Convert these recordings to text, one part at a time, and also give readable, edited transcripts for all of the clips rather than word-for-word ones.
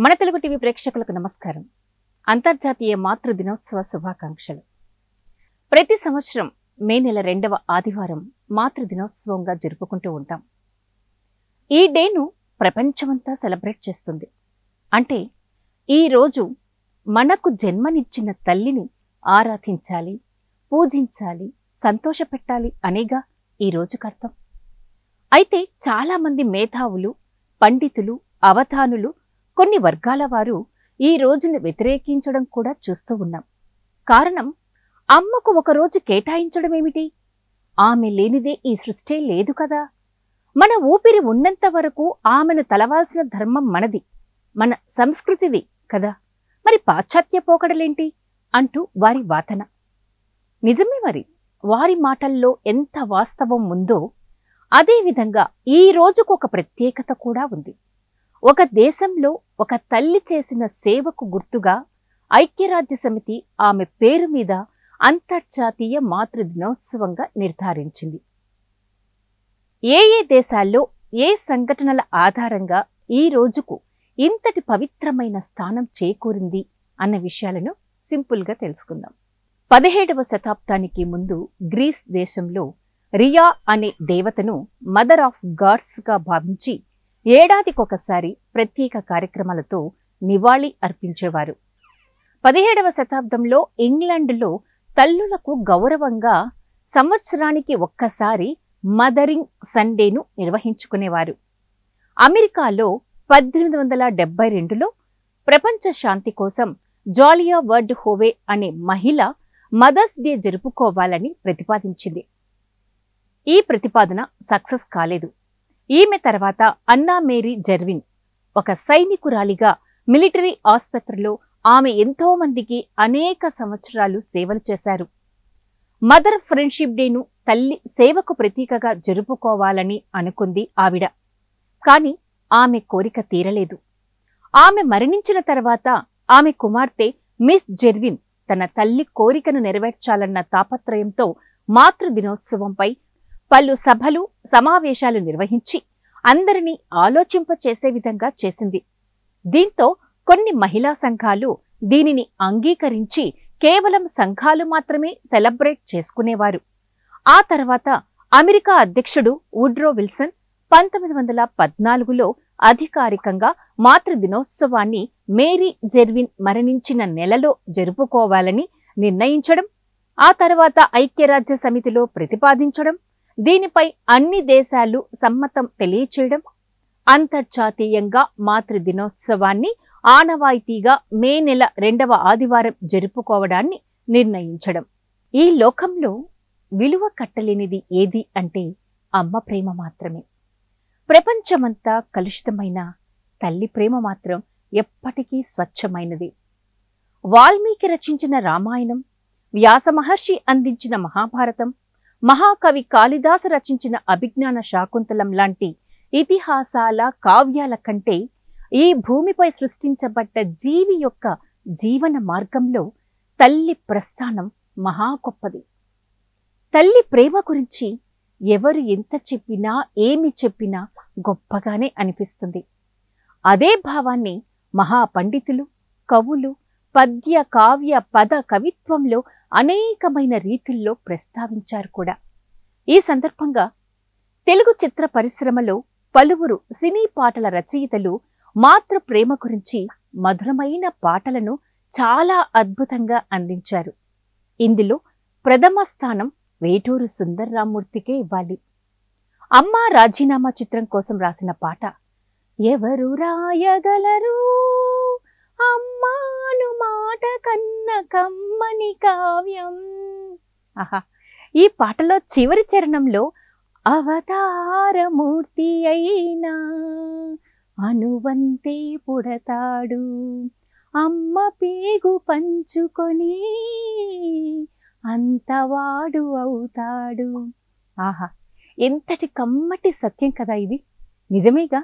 మన తెలుగు టీవీ ప్రేక్షకులకు నమస్కారం. అంతర్జాతీయ మాతృ దినోత్సవ శుభాకాంక్షలు. ప్రతి సంవత్సరం మే నెల 2వ ఆదివారం మాతృ దినోత్సవంగా జరుపుకుంటూ ఉంటాం. ఈ డేను ప్రపంచమంతా సెలబ్రేట్ చేస్తుంది. అంటే ఈ రోజు మనకు జన్మనిచ్చిన తల్లిని ఆరాధించాలి, పూజించాలి, సంతోషపెట్టాలి అనేగా ఈ రోజుకు అర్థం. అయితే చాలామంది మేధావులు, పండితులు, అవధానులు, కొన్ని వర్గాల వారు ఈ రోజును వ్యతిరేకించడం కూడా చూస్తూ ఉన్నాం. కారణం, అమ్మకు ఒక రోజు కేటాయించడం ఏమిటి? ఆమె లేనిదే ఈ సృష్టి లేదు కదా. మన ఊపిరి ఉన్నంత వరకు ఆమెను తలవాల్సిన ధర్మం మనది, మన సంస్కృతిది కదా. మరి పాశ్చాత్య పోకడలేంటి అంటూ వారి వాదన. నిజమే, మరి వారి మాటల్లో ఎంత వాస్తవం ఉందో అదేవిధంగా ఈ రోజుకు ఒక ప్రత్యేకత కూడా ఉంది. ఒక దేశంలో ఒక తల్లి చేసిన సేవకు గుర్తుగా ఐక్యరాజ్య సమితి ఆమె పేరు మీద అంతర్జాతీయ మాతృ దినోత్సవంగా నిర్ధారించింది. ఏ దేశాల్లో ఏ సంఘటనల ఆధారంగా ఈ రోజుకు ఇంతటి పవిత్రమైన స్థానం చేకూరింది అన్న విషయాలను సింపుల్గా తెలుసుకుందాం. 17వ శతాబ్దానికి ముందు గ్రీస్ దేశంలో రియా అనే దేవతను మదర్ ఆఫ్ గాడ్స్గా భావించి ఏడాదికొకసారి ప్రత్యేక కార్యక్రమాలతో నివాళి అర్పించేవారు. 17వ శతాబ్దంలో ఇంగ్లాండ్లో తల్లులకు గౌరవంగా సంవత్సరానికి ఒక్కసారి మదరింగ్ సండేను నిర్వహించుకునేవారు. అమెరికాలో 1872లో ప్రపంచ శాంతి కోసం జాలియా వర్డ్ హోవే అనే మహిళ మదర్స్ డే జరుపుకోవాలని ప్రతిపాదించింది. ఈ ప్రతిపాదన సక్సెస్ కాలేదు. ఈమె తర్వాత అన్నా మేరీ జెర్విన్, ఒక సైనికురాలిగా మిలిటరీ ఆసుపత్రిలో ఆమె ఎంతో మందికి అనేక సంవత్సరాలు సేవలు చేశారు. మదర్ ఫ్రెండ్షిప్ డేను తల్లి సేవకు ప్రతీకగా జరుపుకోవాలని అనుకుంది ఆవిడ. కాని ఆమె కోరిక తీరలేదు. ఆమె మరణించిన తర్వాత ఆమె కుమార్తె మిస్ జెర్విన్ తన తల్లి కోరికను నెరవేర్చాలన్న తాపత్రయంతో మాతృ దినోత్సవంపై పలు సభలు, సమావేశాలు నిర్వహించి అందరినీ ఆలోచింపచేసే విధంగా చేసింది. దీంతో కొన్ని మహిళా సంఘాలు దీనిని అంగీకరించి కేవలం సంఘాలు మాత్రమే సెలబ్రేట్ చేసుకునేవారు. ఆ తర్వాత అమెరికా అధ్యక్షుడు వుడ్రో విల్సన్ 1914లో అధికారికంగా మాతృ దినోత్సవాన్ని మేరీ జెర్విన్ మరణించిన నెలలో జరుపుకోవాలని నిర్ణయించడం, ఆ తర్వాత ఐక్యరాజ్య సమితిలో ప్రతిపాదించడం, దీనిపై అన్ని దేశాలు సమ్మతం తెలియచేయడం, అంతర్జాతీయంగా మాతృ దినోత్సవాన్ని ఆనవాయితీగా మే నెల 2వ ఆదివారం జరుపుకోవడాన్ని నిర్ణయించడం. ఈ లోకంలో విలువ కట్టలేనిది ఏది అంటే అమ్మ ప్రేమ మాత్రమే. ప్రపంచమంతా కలుషితమైన తల్లి ప్రేమ మాత్రం ఎప్పటికీ స్వచ్ఛమైనది. వాల్మీకి రచించిన రామాయణం, వ్యాస మహర్షి అందించిన మహాభారతం, మహాకవి కాళిదాస రచించిన అభిజ్ఞాన శాకుంతలం లాంటి ఇతిహాసాల, కావ్యాల కంటే ఈ భూమిపై సృష్టించబడ్డ జీవి యొక్క జీవన మార్గంలో తల్లి ప్రస్థానం మహా గొప్పది. తల్లి ప్రేమ గురించి ఎవరు ఎంత చెప్పినా, ఏమి చెప్పినా గొప్పగానే అనిపిస్తుంది. అదే భావాన్ని మహాపండితులు, కవులు పద్య, కావ్య, పద కవిత్వంలో అనేకమైన రీతుల్లో ప్రస్తావించారు కూడా. ఈ సందర్భంగా తెలుగు చిత్ర పరిశ్రమలో పలువురు సినీ పాటల రచయితలు మాతృ ప్రేమ గురించి మధురమైన పాటలను చాలా అద్భుతంగా అందించారు. ఇందులో ప్రథమ స్థానం వేటూరు సుందర్రామ్మూర్తికే ఇవ్వాలి. అమ్మా రాజీనామా చిత్రం కోసం రాసిన పాట ఎవరు రాయగలరు అమ్మాను మాట కన్న కమ్మని కావ్యం. ఆహా, ఈ పాటలో చివరి చరణంలో అవతారమూర్తి అయినా అనువంతే పుడతాడు, అమ్మ పేగు పంచుకొని అంతవాడు అవుతాడు. ఆహా, ఎంతటి కమ్మటి సత్యం కదా ఇది. నిజమేగా,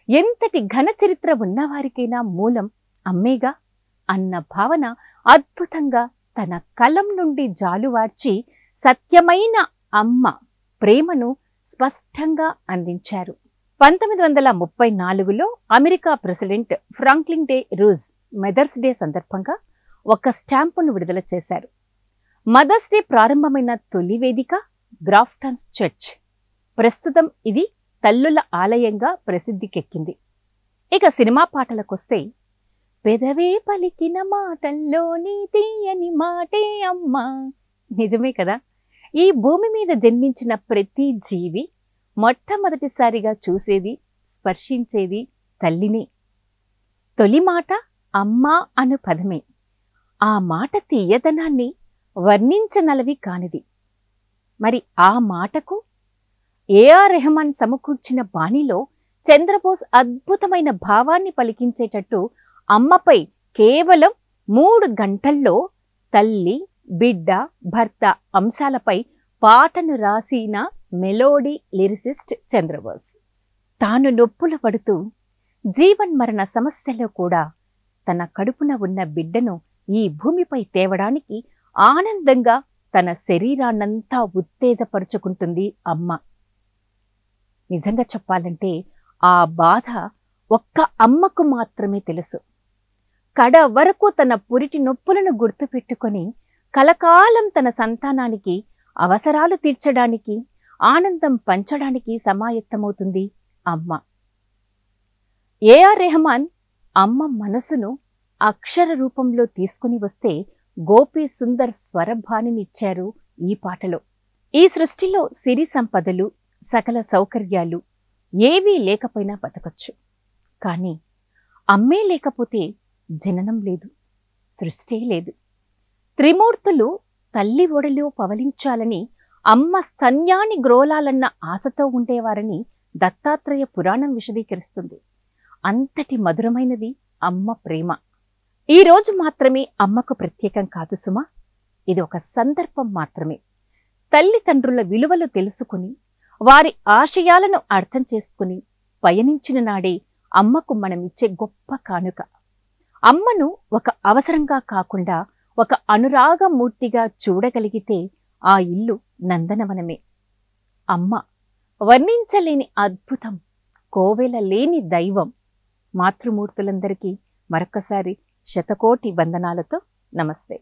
ఎంతటి ఘన చరిత్ర ఉన్నవారికైనా మూలం అమ్మేగా అన్న భావన అద్భుతంగా తన కలం నుండి జాలువార్చి సత్యమైన అమ్మ ప్రేమను స్పష్టంగా అందించారు. 1934లో America president Franklin day రూజ్ mothers day సందర్భంగా ఒక స్టాంపును విడుదల చేశారు. మదర్స్ డే ప్రారంభమైన తొలి వేదిక గ్రాఫ్టన్స్ చర్చ్. ప్రస్తుతం ఇది తల్లుల ఆలయంగా ప్రసిద్ధికెక్కింది. ఇక సినిమా పాటలకొస్తే, పెదవే పలికిన మాటల్లోని తీయని మాటే అమ్మ. నిజమే కదా, ఈ భూమి మీద జన్మించిన ప్రతి జీవి మొట్టమొదటిసారిగా చూసేది, స్పర్శించేది తల్లినే. తొలి మాట అమ్మా అను పదమే. ఆ మాట తీయదనాన్ని వర్ణించనలవి కానిది. మరి ఆ మాటకు ఏఆర్ రెహమాన్ సమకూర్చిన బాణీలో చంద్రబోస్ అద్భుతమైన భావాన్ని పలికించేటట్టు అమ్మపై కేవలం 3 గంటల్లో తల్లి, బిడ్డ, భర్త అంశాలపై పాటను రాసిన మెలోడీ లిరిసిస్ట్ చంద్రబోస్. తాను నొప్పులు పడుతూ జీవన్మరణ సమస్యలో కూడా తన కడుపున ఉన్న బిడ్డను ఈ భూమిపై తేవడానికి ఆనందంగా తన శరీరాన్నంతా ఉత్తేజపరుచుకుంటుంది అమ్మ. నిజంగా చెప్పాలంటే ఆ బాధ ఒక్క అమ్మకు మాత్రమే తెలుసు. కడ వరకు తన పురిటి నొప్పులను గుర్తుపెట్టుకొని కలకాలం తన సంతానానికి అవసరాలు తీర్చడానికి, ఆనందం పంచడానికి సమాయత్తమవుతుంది అమ్మ. ఏఆర్ రెహమాన్ అమ్మ మనసును అక్షర రూపంలో తీసుకుని వస్తే గోపీ సుందర్ స్వరభానినిచ్చారు ఈ పాటలో. ఈ సృష్టిలో సిరి సంపదలు, సకల సౌకర్యాలు ఏవీ లేకపోయినా బతకచ్చు. కానీ అమ్మే లేకపోతే జననం లేదు, సృష్టి లేదు. త్రిమూర్తులు తల్లి ఒడిలో పవలించాలని, అమ్మ స్తన్యాన్ని గ్రోలాలన్న ఆశతో ఉండేవారని దత్తాత్రేయ పురాణం విశదీకరిస్తుంది. అంతటి మధురమైనది అమ్మ ప్రేమ. ఈ రోజు మాత్రమే అమ్మకు ప్రత్యేకం కాదు సుమా, ఇది ఒక సందర్భం మాత్రమే. తల్లిదండ్రుల విలువలు తెలుసుకుని, వారి ఆశయాలను అర్థం చేసుకుని పయనించిన నాడే అమ్మకు మనమిచ్చే గొప్ప కానుక. అమ్మను ఒక అవసరంగా కాకుండా ఒక అనురాగమూర్తిగా చూడగలిగితే ఆ ఇల్లు నందనవనమే. అమ్మ వర్ణించలేని అద్భుతం, కోవెల లేని దైవం. మాతృమూర్తులందరికీ మరొకసారి శతకోటి వందనాలతో నమస్తే.